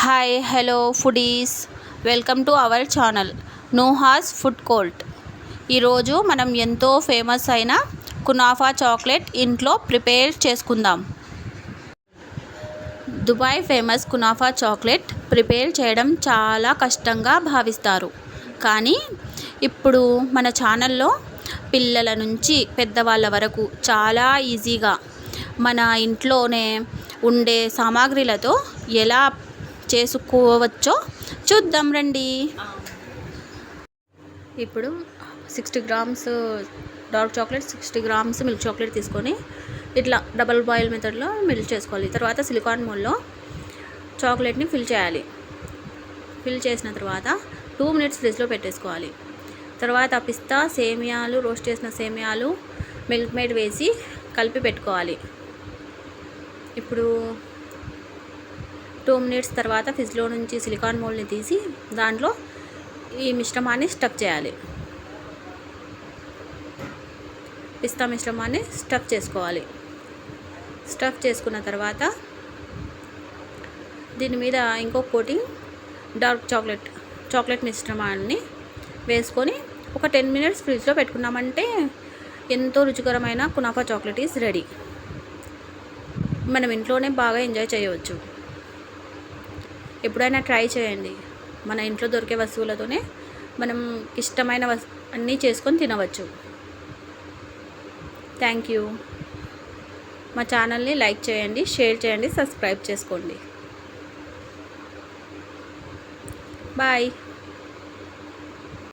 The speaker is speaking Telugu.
Hi hello foodies, welcome to our channel Nooha's food court. ఈరోజు మనం ఎంతో ఫేమస్ అయిన కునాఫా చాక్లెట్ ఇంట్లో ప్రిపేర్ చేసుకుందాం. Dubai famous kunafa chocolate prepare చేయడం చాలా కష్టంగా భావిస్తారు. కానీ ఇప్పుడు మన ఛానల్లో పిల్లల నుంచి పెద్దవాళ్ళ వరకు చాలా ఈజీగా మన ఇంట్లోనే ఉండే సామాగ్రిలతో ఎలా చేసుకోవచ్చో చూద్దాం రండి. ఇప్పుడు 60 grams dark chocolate, 60 grams milk chocolate తీసుకొని ఇట్లా డబల్ బాయిల్ మెథడ్లో మిల్క్ చేసుకోవాలి. తర్వాత సిలికాన్ మోల్డ్లో చాక్లెట్ని ఫిల్ చేయాలి. ఫిల్ చేసిన తర్వాత 2 మినిట్స్ ఫ్రిడ్జ్లో పెట్టేసుకోవాలి. తర్వాత పిస్తా, సేమియాలు, రోస్ట్ చేసిన సేమియాలు, మిల్క్ మేడ్ వేసి కలిపి పెట్టుకోవాలి. ఇప్పుడు 2 మినిట్స్ తర్వాత ఫ్రిడ్జ్లో నుంచి సిలికాన్ మోల్డ్ని తీసి దాంట్లో ఈ మిశ్రమాన్ని స్టఫ్ చేయాలి. పిస్తా మిశ్రమాన్ని స్టఫ్ చేసుకోవాలి. స్టఫ్ చేసుకున్న తర్వాత దీని మీద ఇంకో కోటింగ్ డార్క్ చాక్లెట్ మిశ్రమాన్ని వేసుకొని ఒక 10 మినిట్స్ ఫ్రిడ్జ్లో పెట్టుకున్నామంటే ఎంతో రుచికరమైన కునాఫా చాక్లెట్ ఈజ్ రెడీ. మనం ఇంట్లోనే బాగా ఎంజాయ్ చేయవచ్చు. ఎప్పుడైనా ట్రై చేయండి. మన ఇంట్లో దొరికే వస్తువులతోనే మనం ఇష్టమైన అన్నీ చేసుకొని తినవచ్చు. Thank you. మా ఛానల్ని లైక్ చేయండి, షేర్ చేయండి, సబ్స్క్రైబ్ చేసుకోండి. బాయ్.